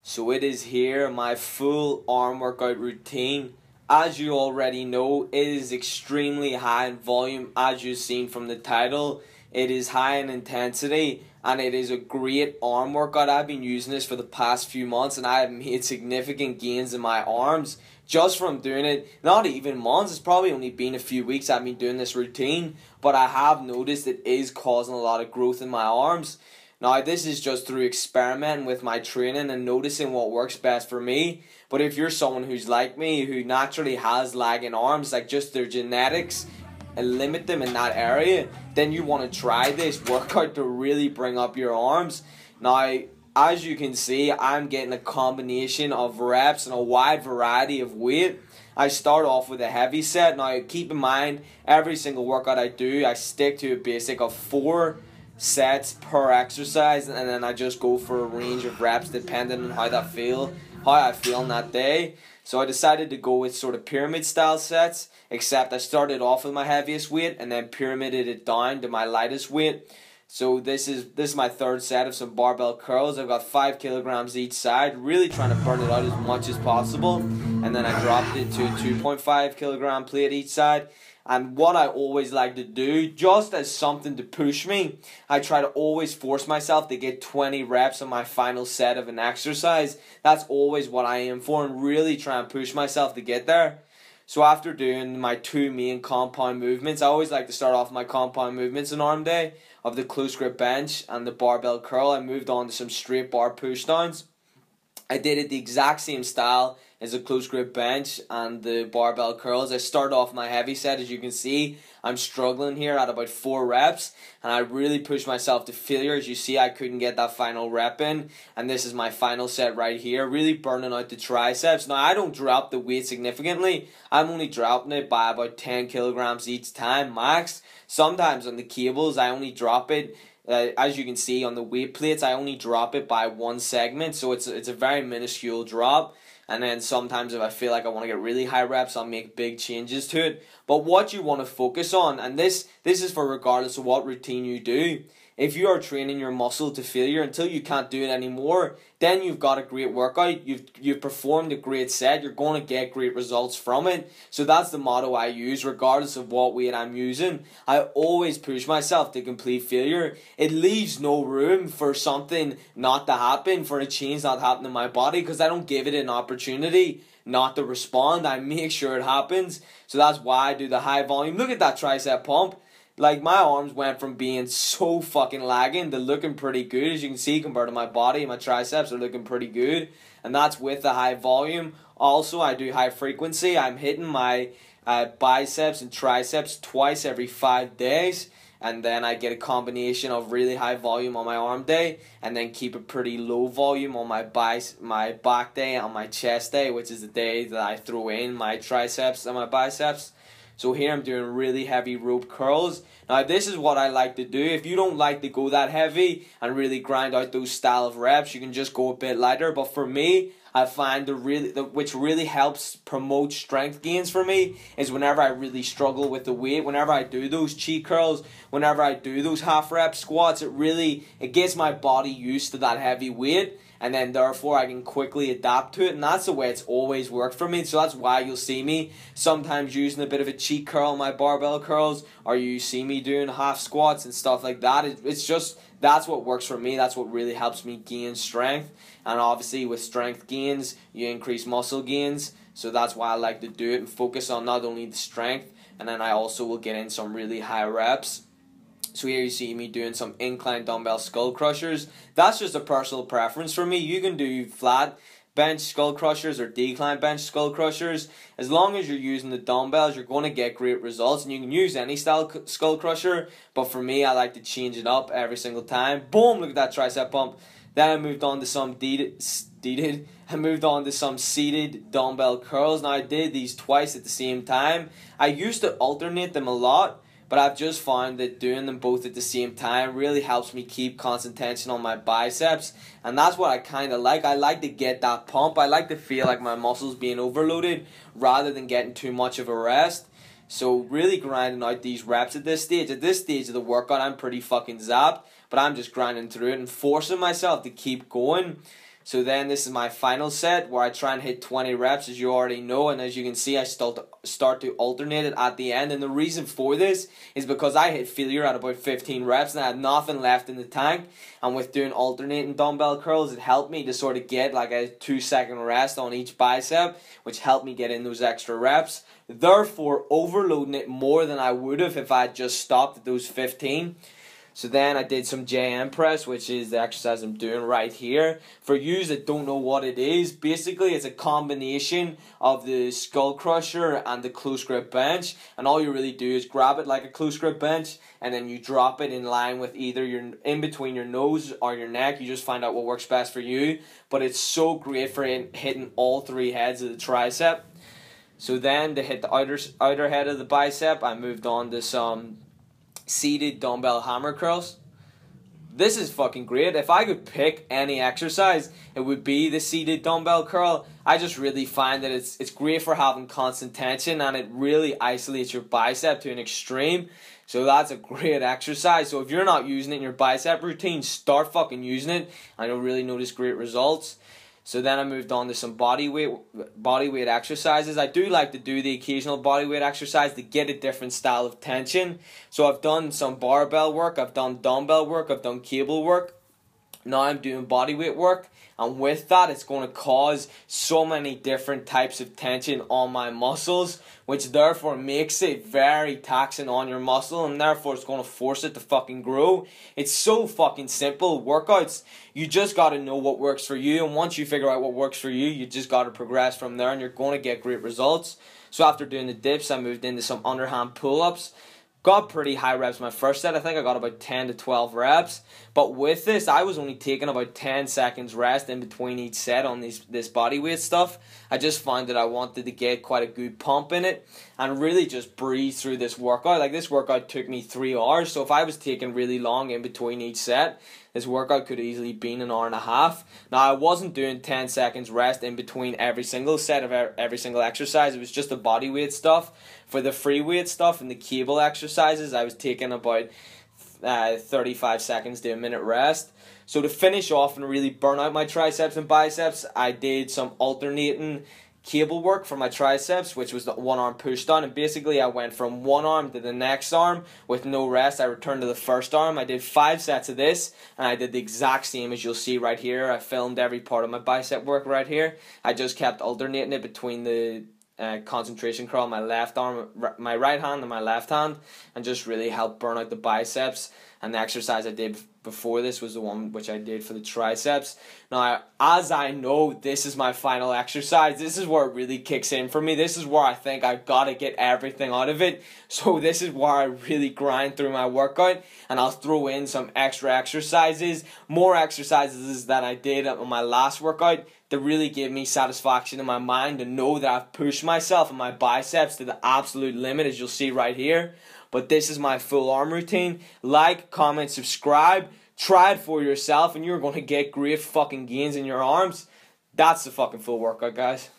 So it is here, my full arm workout routine. As you already know, it is extremely high in volume, as you've seen from the title. It is high in intensity, and it is a great arm workout. I've been using this for the past few months, and I have made significant gains in my arms just from doing it. Not even months, it's probably only been a few weeks I've been doing this routine, but I have noticed it is causing a lot of growth in my arms. Now, this is just through experimenting with my training and noticing what works best for me. But if you're someone who's like me, who naturally has lagging arms, like just their genetics and limit them in that area, then you want to try this workout to really bring up your arms. Now, as you can see, I'm getting a combination of reps and a wide variety of weight. I start off with a heavy set. Now, keep in mind, every single workout I do, I stick to a basic of 4 sets per exercise, and then I just go for a range of reps depending on how I feel on that day. So I decided to go with sort of pyramid style sets, except I started off with my heaviest weight and then pyramided it down to my lightest weight. So this is my third set of some barbell curls. I've got 5 kilograms each side, really trying to burn it out as much as possible, and then I dropped it to a 2.5 kilogram plate each side. And what I always like to do, just as something to push me, I try to always force myself to get 20 reps on my final set of an exercise. That's always what I aim for, and really try and push myself to get there. So after doing my 2 main compound movements, I always like to start off my compound movements on arm day of the close grip bench and the barbell curl. I moved on to some straight bar push downs. I did it the exact same style as the close grip bench and the barbell curls. I started off my heavy set. As you can see, I'm struggling here at about 4 reps, and I really pushed myself to failure. As you see, I couldn't get that final rep in, and this is my final set right here, really burning out the triceps. Now, I don't drop the weight significantly. I'm only dropping it by about 10 kilograms each time max. Sometimes on the cables, I only drop it as you can see on the weight plates, I only drop it by 1 segment, so it's a very minuscule drop. And then sometimes if I feel like I want to get really high reps, I'll make big changes to it. But what you want to focus on, and this is for regardless of what routine you do, if you are training your muscle to failure until you can't do it anymore, then you've got a great workout, you've performed a great set, you're going to get great results from it. So that's the motto I use regardless of what weight I'm using. I always push myself to complete failure. It leaves no room for something not to happen, for a change not to happen in my body, because I don't give it an opportunity not to respond. I make sure it happens. So that's why I do the high volume. Look at that tricep pump. Like, my arms went from being so fucking lagging to looking pretty good. As you can see, compared to my body, my triceps are looking pretty good. And that's with the high volume. Also, I do high frequency. I'm hitting my biceps and triceps twice every 5 days. And then I get a combination of really high volume on my arm day, and then keep a pretty low volume on my back day and my chest day, which is the day that I throw in my triceps and my biceps. So here I'm doing really heavy rope curls. Now, this is what I like to do. If you don't like to go that heavy and really grind out those style of reps, you can just go a bit lighter. But for me, I find which really helps promote strength gains for me is whenever I really struggle with the weight, whenever I do those cheat curls, whenever I do those half rep squats, it gets my body used to that heavy weight. And then therefore I can quickly adapt to it, and that's the way it's always worked for me. So that's why you'll see me sometimes using a bit of a cheat curl on my barbell curls, or you see me doing half squats and stuff like that. It's just, that's what works for me. That's what really helps me gain strength. And obviously with strength gains, you increase muscle gains. So that's why I like to do it and focus on not only the strength, and then I also will get in some really high reps. So here you see me doing some incline dumbbell skull crushers. That's just a personal preference for me. You can do flat bench skull crushers or decline bench skull crushers. As long as you're using the dumbbells, you're going to get great results. And you can use any style skull crusher. But for me, I like to change it up every single time. Boom, look at that tricep pump. Then I moved on to some seated dumbbell curls. Now, I did these twice at the same time. I used to alternate them a lot, but I've just found that doing them both at the same time really helps me keep constant tension on my biceps. And that's what I kind of like. I like to get that pump. I like to feel like my muscles being overloaded rather than getting too much of a rest. So really grinding out these reps at this stage. At this stage of the workout, I'm pretty fucking zapped, but I'm just grinding through it and forcing myself to keep going. So then this is my final set where I try and hit 20 reps, as you already know, and as you can see I start to alternate it at the end. And the reason for this is because I hit failure at about 15 reps and I had nothing left in the tank, and with doing alternating dumbbell curls it helped me to sort of get like a 2-second rest on each bicep, which helped me get in those extra reps, therefore overloading it more than I would have if I had just stopped at those 15. So then I did some JM press, which is the exercise I'm doing right here. For you that don't know what it is, basically it's a combination of the skull crusher and the close grip bench. And all you really do is grab it like a close grip bench, and then you drop it in line with either in between your nose or your neck. You just find out what works best for you. But it's so great for hitting all 3 heads of the tricep. So then to hit the outer head of the bicep, I moved on to some seated dumbbell hammer curls. This is fucking great. If I could pick any exercise, it would be the seated dumbbell curl. I just really find that it's great for having constant tension, and it really isolates your bicep to an extreme. So that's a great exercise. So if you're not using it in your bicep routine, start fucking using it, and you'll really notice great results. So then I moved on to some body weight exercises. I do like to do the occasional body weight exercise to get a different style of tension. So I've done some barbell work, I've done dumbbell work, I've done cable work. Now I'm doing body weight work, and with that it's going to cause so many different types of tension on my muscles, which therefore makes it very taxing on your muscle, and therefore it's going to force it to fucking grow. It's so fucking simple workouts. You just got to know what works for you, and once you figure out what works for you, you just got to progress from there, and you're going to get great results. So after doing the dips, I moved into some underhand pull-ups. Got pretty high reps my first set. I think I got about 10 to 12 reps. But with this, I was only taking about 10 seconds rest in between each set on this body weight stuff. I just found that I wanted to get quite a good pump in it and really just breathe through this workout. Like, this workout took me 3 hours. So if I was taking really long in between each set, this workout could have easily been an hour and a half. Now, I wasn't doing 10 seconds rest in between every single set of every single exercise. It was just the body weight stuff. For the free weight stuff and the cable exercises, I was taking about 35 seconds to a minute rest. So to finish off and really burn out my triceps and biceps, I did some alternating cable work for my triceps, which was the 1-arm push down, and basically I went from one arm to the next arm with no rest. I returned to the first arm. I did 5 sets of this, and I did the exact same as you'll see right here. I filmed every part of my bicep work right here. I just kept alternating it between the concentration curl, my left arm, my right hand and my left hand, and just really helped burn out the biceps. And the exercise I did before this was the one which I did for the triceps. Now, as I know this is my final exercise, this is where it really kicks in for me. This is where I think I've got to get everything out of it. So this is where I really grind through my workout, and I'll throw in some extra exercises, more exercises than I did on my last workout, to really give me satisfaction in my mind to know that I've pushed myself and my biceps to the absolute limit, as you'll see right here. But this is my full arm routine. Like, comment, subscribe. Try it for yourself, and you're going to get great fucking gains in your arms. That's the fucking full workout, guys.